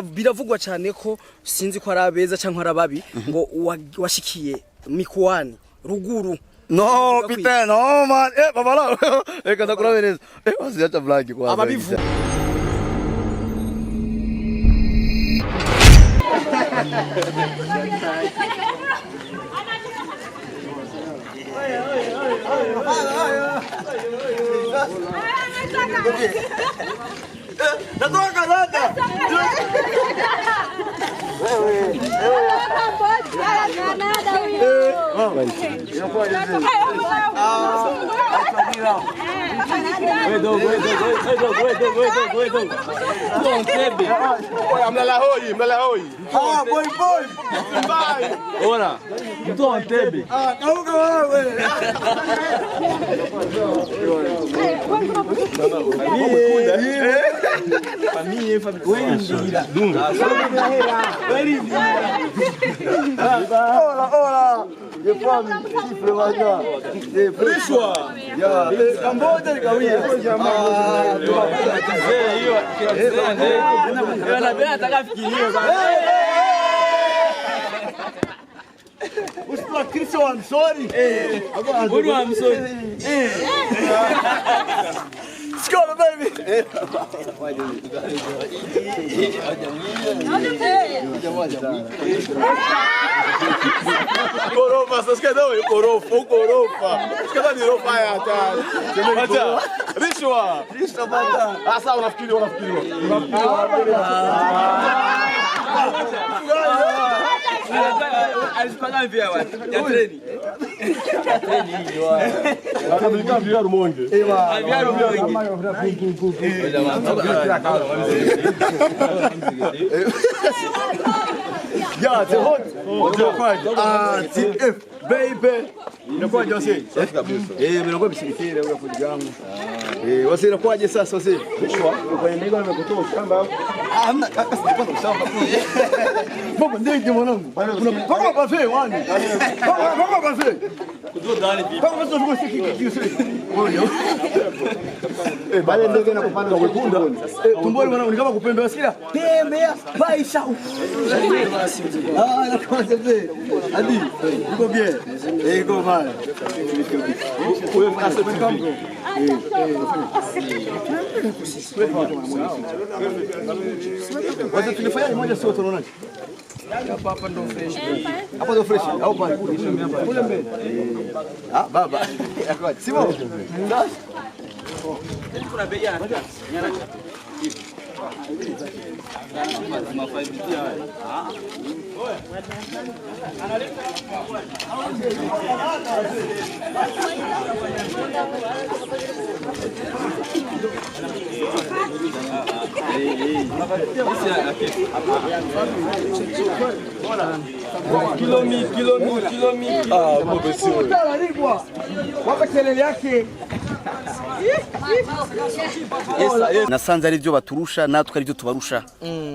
Biravugwa cyane ko sinzi ko arabeza cyangwa arababi ngo washikiye mikoani ruguru. No, Peter, no man. Babala. Kada kurabereza. Wasiacha vlog kwa. Ababivu. Natoka rada. Mlala hoi. Ah, boy. Ora. Mtu antebe. Ah, kauka wewe. Família, Dunga. Hola. Je fami, chifre waja. Prishwa. Ya, Cambodia ni kawia. Usipo Kristo wa msori. Buru wa msori. Skål baby. Corofa, vocês querem corofa. Esquece de rofa ya acha. Rishwa bata. Asa unafikiri. Alipanga vya watu. Ya treni. Akabika vya rumonge. Vya rumonge. Ja, c'est hot. TF baby. Inakuwa Jose. Mnakuwa mshirikire ule kujigangu. Wase inakuwaje sasa wase? Kwa nini nimekutoa shamba? Hamna kaka sikuwa shamba. Baba ndege mwanangu. Baba kafe wani. Baba kafe. Kudo ndani vipi? Baba sasa tuko sikiki. Bale ndege na kupanda kwa kunda. Tumboni mwanangu ni kama kupembe wasikia. Tembea maisha. Ah, nakuwa sasa. Hadi. Uko bien. Iko mal. Wewe unasema kama wacha tulifanya moja sio tunaona. Hapa ndo fresh. Hapa ndo fresh. Au pale. Kule mbele. Ah, baba. Simo. Ndas. Kuna bei ya nyana. Kilomi. Ah, mbona sio. Wapa kelele yake. Nasanze ari byo baturusha natwe ari byo tubarusha.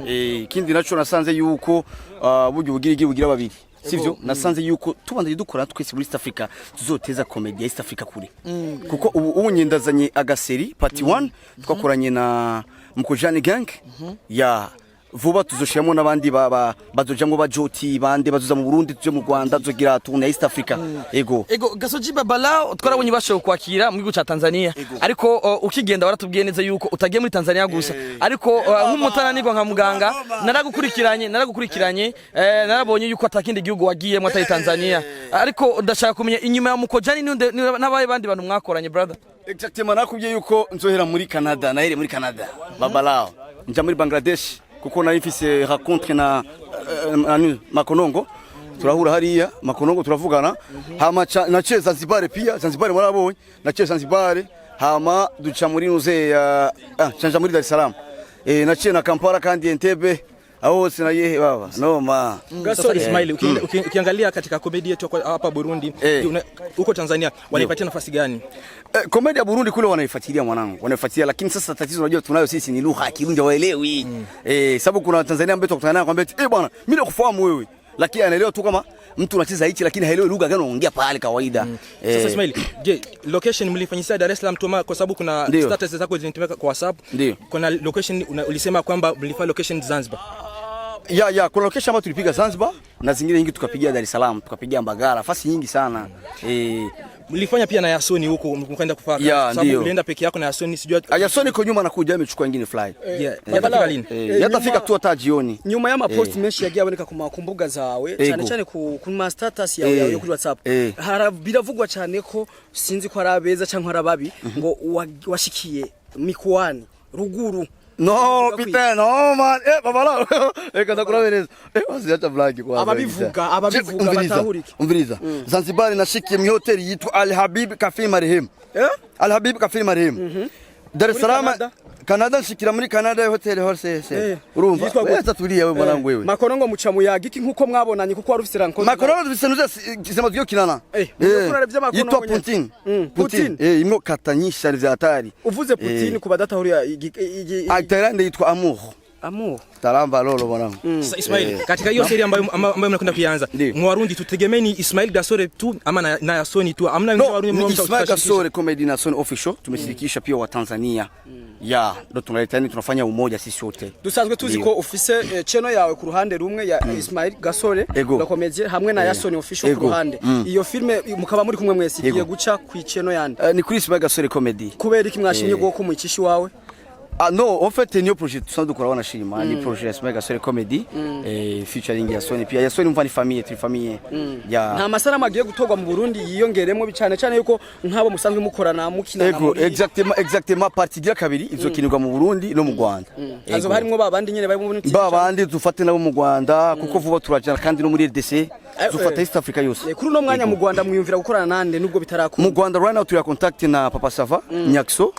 Ikindi naco nasanze yuko buryo bugira babiri. Sivyo nasanze yuko tubandanye dukora twese muri East Africa tuzoteza comedy ya East Africa kuri. Kuko ubu nyendazanye agaseri part 1 twakoranye na Mukojani Gang ya vuba tuzoshiramo nabandi bazojamwe bajoti bande bazuza mu Burundi tuje mu Rwanda tuzogira tuna East Africa. Ego Gasoji Babala twarabonye basho kwakira mu gihugu ca Tanzania ariko ukigenda waratubwiye neza yuko utagiye muri Tanzania gusa ariko nk'umutananirwa nka muganga naragukurikiranye narabonye yuko atakindi gihugu wagiye mu atari Tanzania ariko ndashaka kumenya inyuma ya Mukojani n'abaye bandi bantu mwakoranye brother. Exactement nakubwiye yuko nzohera muri Canada nahere muri Canada Babala nja muri Bangladesh kuko nari mfise rencontre na Makonongo turahura hariya Makonongo turavugana hama nache Zanzibar pia Zanzibar warabonye nache Zanzibar hama duca muri nuze chanja muri Dar es Salaam nache na Kampala kandi Entebbe aho sina yehe baba noma. Sorry Ismail, ukiangalia katika comedy yetu hapa Burundi huko Tanzania wanaipatia nafasi gani? Comedy ya Burundi kule wanaifuatilia mwanangu, wanaifuatilia lakini sasa tatizo unajua tunayo sisi ni lugha ya Kirundi waelewi. Sababu kuna Tanzania ambao tukutana nao kwambia bwana mimi nakufahamu wewe lakini anaelewa tu kama mtu unacheza hichi lakini haelewi lugha gani unaongea pale kawaida. Sasa Ismail, je, location mlifanyia Dar es Salaam tu kwa sababu kuna status zako zinatumika kwa WhatsApp? Kuna location ulisema kwamba mlifanya location Zanzibar. Kuna location ambayo tulipiga Zanzibar na zingine nyingi tukapigia Dar es Salaam, tukapigia Mbagala, nafasi nyingi sana. Mlifanya pia na Yasoni huko mkaenda kufaka sababu ulienda peke yako na Yasoni sijua. Yasoni kwa nyuma anakuja amechukua nyingine fly. Yatafika lini? Yatafika tu hata jioni. Nyuma ya post meshi yagiye aboneka ku mbuga zawe cyane cyane ku status yawe yo kuri WhatsApp. Biravugwa cyane ko sinzi ko arabeza cyangwa arababi ngo washikiye mikoani ruguru. No, Peter, no man. Babala. Kada kurabereza. Wasiacha black kwa. Ababivuga batahurike. Umviriza. Zanzibar nashikiye mu hotel yitwa Al Habib Cafe Marehemu. Al Habib Cafe Marehemu. Dar es Salaam Canada nshikira muri Canada hotel hose. Urumva? Weza turiye we mwanangu wewe. Makorongo mucamu yagiki nkuko mwabonanye kuko wari ufite ranko. Makorongo bisenuza kisema vyo kinana. Yitwa Putin. Putin. Imwe katanyisha vya hatari. Uvuze Putin kubadatahuriya Thailand yitwa Amour. Amour. Talamba lolo mwanangu. Sasa Ismail, katika hiyo serie ambayo mnakwenda kuanza, Mwarundi tutegemeni Ismail Gasore tu ama na Yasoni tu? Amna Mwarundi Ismail Gasore Comedy na Yasoni Official tumeshirikisha pia wa Tanzania. Ndo tunaletani tunafanya umoja sisi wote. Dusanzwe tuzi ko office channel yawe ku ruhande rumwe ya Ismail Gasore na Comedy hamwe na Yasoni Official ku ruhande. Iyo filme mukaba muri kumwe mwese igiye guca ku channel yande. Ni kuri Ismail Gasore Comedy. Kubera iki mwashimye go ko mukishi wawe? No, en fait ni projet tusanzwe dukora wanashima ni projet Ismail Gasore Comedy featuring Yasoni pia Yasoni mvani famille tri famille ya nta masana magiye gutogwa mu Burundi yiyongeremo bicane cyane yuko nkabo musanzwe mukorana mukina na muri exactement partie ya kabiri izokinirwa mu Burundi no mu Rwanda azo harimo babandi nyene bari mu Burundi babandi dufate nabo mu Rwanda kuko vuba turajana kandi no muri RDC dufata East Africa yose kuri no mwanya mu Rwanda mwiyumvira gukorana nande nubwo bitarakora mu Rwanda right now turi contact na Papa Sava Nyakso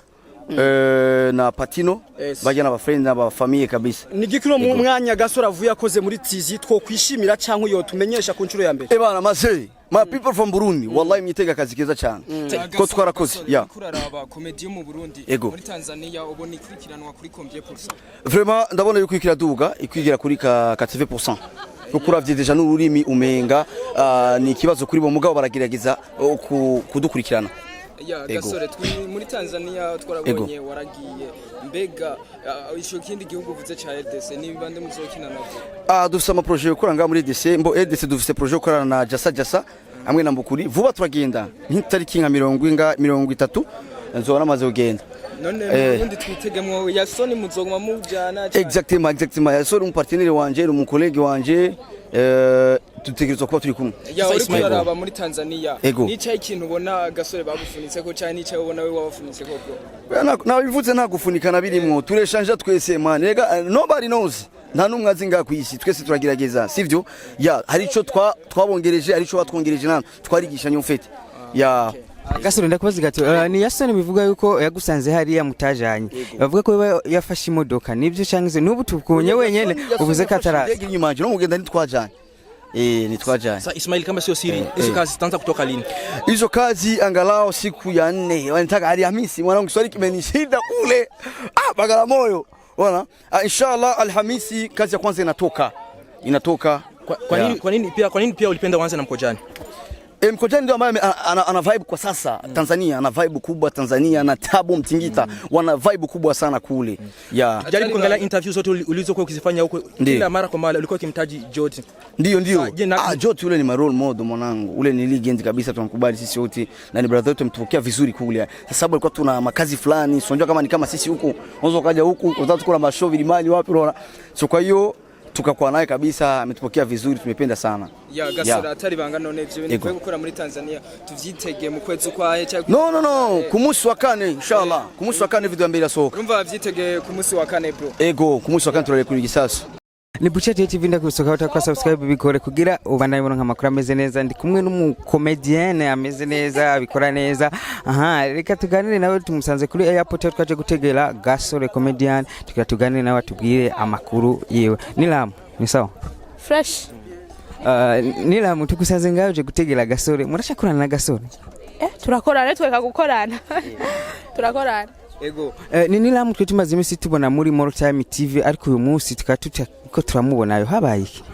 na Patino bajana ba friend na ba famille kabisa. Nigikino mu mwanya Gasore avuye akoze muri tizi two kwishimira cyangwa yo tumenyesha ku ncuro ya mbere. Bana mazeri my people from Burundi wallahi mwitega kazi keza cyane ko twarakoze kuraraba comedy mu Burundi muri Tanzania ubona ikurikiranwa kuri combien %? Vraiment ndabona yuko ikiraduga ikwigira kuri 80%. Kuko uravye deja n'ururimi umenga ni ikibazo kuri bo mugabo baragerageza kudukurikirana. Gasore muri Tanzania twarabonye waragiye mbega isho kindi gihugu uvuze cha RDC ni bande muzokina navyo? Dufise ama projet yo kuranga muri RDC mbo RDC dufise projet yo kurana na Jasa hamwe na Mbukuri vuba turagenda nk'itariki nka 30 nzora maze kugenda. None Burundi twitegemwe Yasoni muzoguma mujana cyane. Exactement Yasoni umupartenaire wanje mu collègue wanje tutegerezwa kuba turi kumwe. Ismail araba muri Tanzania nicaye ikintu ubona Gasore bagufunitse ko cyane nicaye ubona we wabafunitse koko? Na bivuze nta gufunikana birimo tureshanja twese man rega nobody knows nta numwe azinga kwisi twese turagerageza sivyo hari ico twabongereje hari ico batwongereje nano twarigishanye ufete Gasore ndakubaza gato ni Yasoni bivuga yuko yagusanze hari ya mutajanye bavuga ko yafashe imodoka nibyo cyangwa n'ubu tukunye wenyene uvuze ko atara inyuma no mugenda nitwajanye nitwajanye. Sasa Ismail kama sio siri hizo kazi zitaanza kutoka lini? Hizo kazi angalau siku ya 4 wanataka Alhamisi mwanangu swali kimenishinda kule Bagamoyo unaona inshallah Alhamisi kazi ya kwanza inatoka kwa nini pia ulipenda uanze na Mkojani? Mkojani ndio ambaye ana vibe kwa sasa Tanzania, ana vibe kubwa Tanzania na Tabo Mtingita wana vibe kubwa sana kule. Jaribu kuangalia interviews zote ulizokuwa ukizifanya huko kila mara kwa mara ulikuwa ukimtaji Joti. Ndio. Joti ule ni role model mwanangu. Ule ni legend kabisa tunamkubali sisi wote na ni brother wetu mtupokea vizuri kule. Sasa sababu alikuwa tuna makazi fulani, sio kama ni kama sisi huko. Unaweza ukaja huku unataka tukula mashow vilimani wapi unaona. So kwa hiyo tukakuwa naye kabisa ametupokea vizuri tumependa sana. Gasore atari banga none byo ni gukora muri Tanzania tuvyitege mu kwezi kwa cyangwa No kumunsi wa 4 inshallah kumunsi wa 4 video mbele yasohoka. Urumva vyitege kumunsi wa 4 bro. Kumunsi wa 4 turare kuri gisasu. Ni Buchet TV ndakusoka utakwa subscribe bikore kugira ubandanye mu nkamakuru ameze neza ndi kumwe n'umukomedienne ameze neza abikora neza reka tuganire nawe tumusanze kuri airport twaje gutegera Gasore comedian tukatuganire nawe tubwire amakuru yewe Nilamu ni sawa fresh Nilamu tukusanze ngaho je gutegera Gasore murashakorana na Gasore turakorana tweka gukorana turakorana ni Nilamu twe tumaze imisi tubona muri More Time TV ariko uyu munsi tukatuta ko turamubonayo habaye iki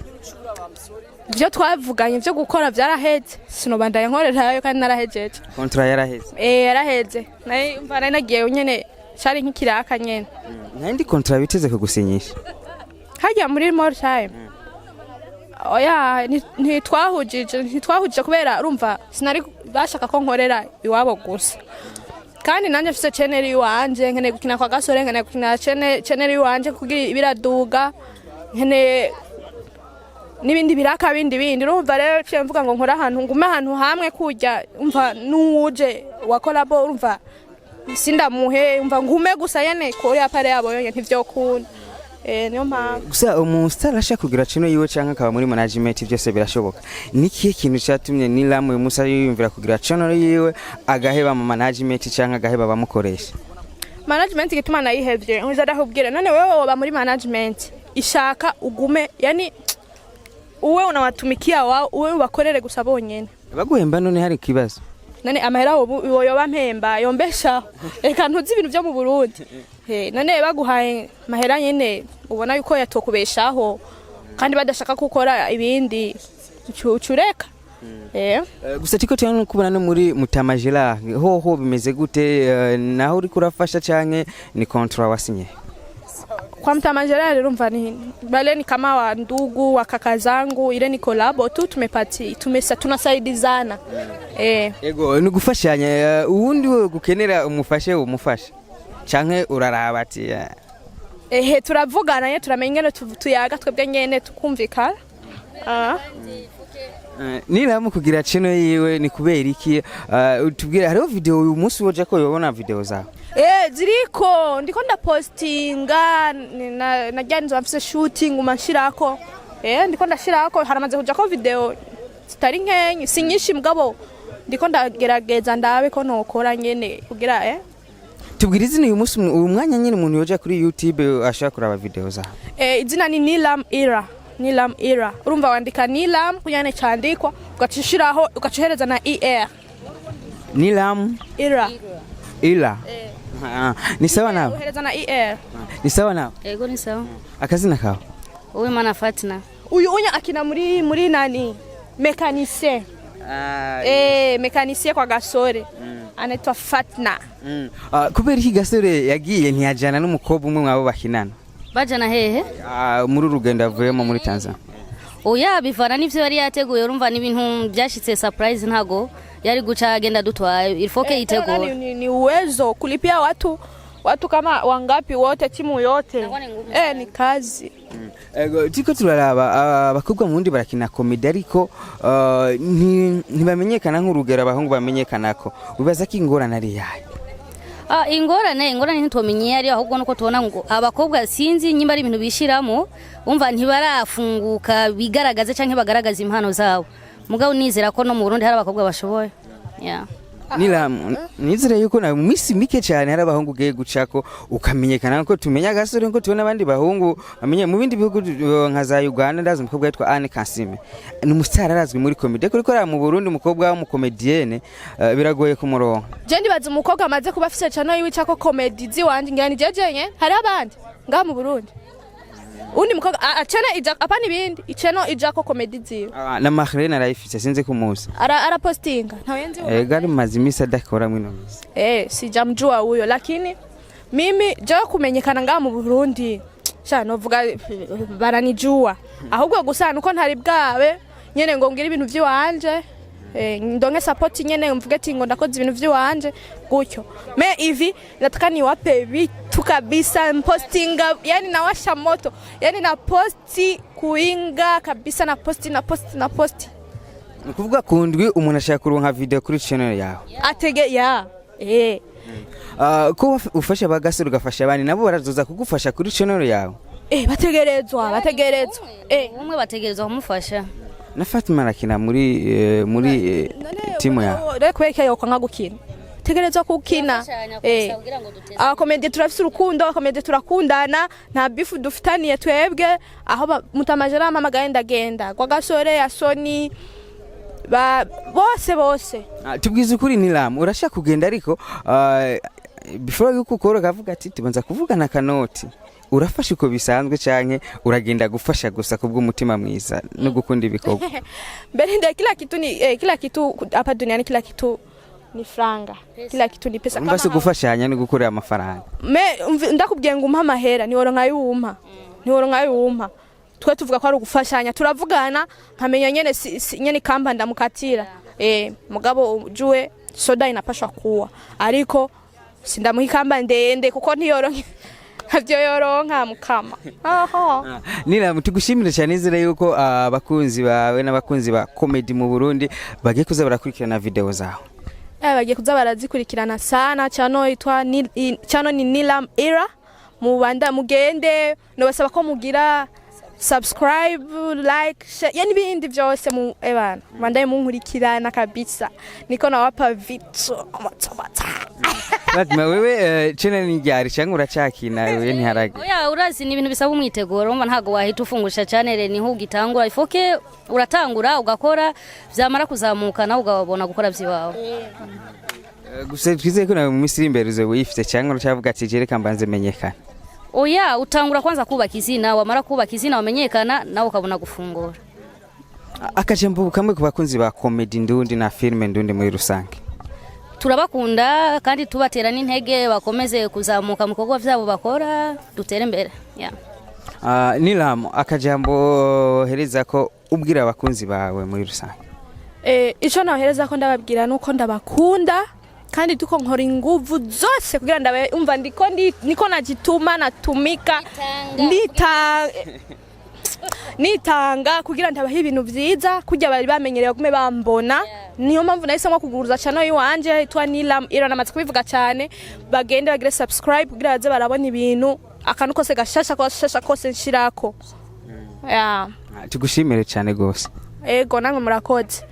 ivyo twavuganye vyo gukora vyaraheze sinobandanya nkorerayo kandi narahejeje kontra yaraheze yaraheze naye mva nagiye nyene cari nk'ikiraka nyene nandi kontra biteze kugusinyisha hajya muri more time oya ntitwahujije kubera urumva sinari bashaka ko nkorera iwabo gusa kandi nanje mfise channel iwanje nkene gukina kwa gasore nkene gukina channel iwanje kugira biraduga nkene nibindi biraka bindi urumva rero cyo mvuga ngo nkora ahantu ngume ahantu hamwe kujya umva nuuje wakolabo urumva sindamuhe umva ngume gusa yene kore apare yabo yonye ntivyokunda niyo mpamvu gusa umustar ashaka kugira chino yiwe canka akaba muri management byose birashoboka nikiye kintu cyatumye Nilam uyu musa yiyumvira kugira channel yiwe agaheba mu management canka agaheba bamukoresha management gituma nayihevye unza ndahubwira none wewe woba muri management ishaka ugume yani uwe unawatumikia wao uwe ubakorere gusa bonyene baguhemba none hari kibazo none amahera wo yoba mpemba yombesha eka ntuzi ibintu byo mu Burundi none baguhaye mahera nyene ubona yuko yatokubeshaho kandi badashaka gukora ibindi cureka gusa tiko cyane kubona no muri Mutamajela ho bimeze gute naho uri kurafasha canke ni contrat wasinye kwa Mutamajela rero umva ni bale ni kama wa ndugu wa kaka zangu ile ni collabo tu tunasaidizana yego ni gufashanya uwundi we gukenera umufashe umufasha canke uraraba ati turavugana ye turamenya tuyaga twebwe nyene tukumvikana Nilam kugira channel yiwe ni kubera iki utubwira hariho video uyu munsi woje ko yobona video zawe ziriko ndiko ndapostinga najyanze mfise shooting umashirako ndiko ndashirako haramaze kuja ko video zitari nkenye sinyishi mugabo ndiko ndagerageza ndabe ko nokora nyene kugira tubwira izina uyu munsi uyu mwanya nyene umuntu yoje kuri YouTube ashaka kuraba video zawe izina ni Nilam Era urumva wandika Nilam kunyane chandikwa ugacishiraho ugacihereza na Nilam Era ni sawa nawe uhereza na ni sawa nawe yego ni sawa akazina kawe uyu mana Fatna uyu unya akina muri nani mécanicien mécanicien kwa gasore anaitwa Fatna kubera iki gasore yagiye ntiyajana n'umukobwa umwe mwabo bakinana bajana hehe muri urugendo avuyemo muri Tanzania oya bivana n'ivyo yari yateguye urumva n'ibintu byashitse surprise ntago yari guca agenda dutwaye ilfoke yitegura ni uwezo kulipia watu kama wangapi wote timu yote ni kazi tiko turaraba abakobwa mu ndi barakina comedy ariko ntibamenyekana nk'urugero abahungu bamenyekanako ubaza ko ingorane ari yayo ingorane ntitumenye ari ahubwo nuko tubona ngo abakobwa sinzi nyimba ari ibintu bishiramo umva ntibarafunguka bigaragaze canke bagaragaza impano zabo mugabo nizera ko no mu Burundi hari abakobwa bashoboye Nilam nizere yuko na misi mike cyane hari abahungu ugiye gucako ukamenyekana ko tumenya gasore ko tubona abandi bahungu bamenye mu bindi bihugu nka za Uganda ndazi umukobwa yitwa Anne Kasime ni umustar arazwi muri comedy ariko mu Burundi umukobwa w'umukomedienne biragoye kumuronka je ndibaza umukobwa amaze kuba afise channel yiwicako comedy ziwanje ngani jejenye hari abandi ngaha mu Burundi undi mukobwa channel ija apani bindi channel ijako comedy ziwe na Mahrena arayifise sinze kumuza ara postinga ntawenzi gari mazimisa dakora mwino sijamjua huyo lakini mimi je kumenyekana ngaha mu Burundi cyane uvuga baranijua ahubwo gusa nuko ntari bwawe nyene ngo ngira ibintu by'iwanje ndonge support nyene mvuge ati ngo ndakoze ibintu by'iwanje gutyo me hivi nataka niwape vitu kabisa postinga yani nawasha moto yani na posti kuinga kabisa na posti ukuvuga kundwi umuntu ashaka kuronka video kuri channel yawe atege ko ufasha bagasura ugafasha abandi nabo barazoza kugufasha kuri channel yawe bategerezwa umwe bategerezwa kumufasha na Fatima arakina muri timu yawe reko yo kwanga gukina tegerezwa kukina abakomedi turafise urukundo abakomedi turakundana nta bifu dufitaniye twebwe aho Mutamajela mama genda kwa gasore ya Sony bose tubwize ukuri Nilam urashaka kugenda ariko before yuko ukora kavuga ati tubanza kuvugana kanoti urafasha uko bisanzwe canke uragenda gufasha gusa kubw'umutima mwiza no gukunda ibikorwa? Mbele ndio kila kitu hapa duniani, kila kitu ni franga, kila kitu ni pesa. Mbase gufashanya ni gukorera amafaranga. Ndakubwiye ngo umpa amahera ni woro nkayumpa, ni woro nkayumpa. Twe tuvuga ko ari ugufashanya, turavugana nkamenya nyene kamba ndamukatira. Mugabo juwe soda inapashwa kuwa, ariko sindamuha ikamba ndende kuko ntiyoronke havyo yoronka mukama. Nila tugushimire cyane izere yuko abakunzi bawe n'abakunzi ba comedy mu Burundi bagiye kuza barakurikirana video zawe. Bagiye kuza barazikurikirana sana. Chano ni Nilam Era. Mubanda mugende no basaba ko mugira subscribe, like, share, yani bindi byose mu ebana bandaye munkurikirana kabisa, niko nawapa vitu amatabata. Batma wewe chene ni ryari cyangwa uracakina wewe ntiharage? Oya urazi ni ibintu bisaba umwiteguro, umva ntago wahita ufungusha channel ni hugitangura, ifoke uratangura ugakora byamara kuzamuka nawe ugabona gukora byiwawe. Gusa twizeye ko nawe mu misiri imbere uze wifite cyangwa uracavuga ati jereka mbanze menyekana? Oya utangura kwanza kubaka izina, wamara kubaka izina wamenyekana nawe ukabona gufungura. Akajambo kamwe ku bakunzi ba comedy ndundi na filme ndundi muri rusange? Turabakunda kandi tubatera n'intege bakomeze kuzamuka mu bikorwa byabo bakora, dutere imbere. Nilam, akajambo hereza ko ubwira abakunzi bawe muri rusange? Ico nahereza ko ndababwira nuko ndabakunda kandi tuko nkora inguvu zose kugira ndabe umva niko najituma natumika nitanga kugira ndabaha ibintu vyiza kujya bari bamenyereye gume bambona. Niyo mpamvu nahisemo kuguruza channel yiwanje itwa Nilam Era, namaze kubivuga cyane. Bagende bagire subscribe kugira baze barabona ibintu akantu kose gashasha kose nshirako. Tugushimire cyane gose. Ego namwe murakoze.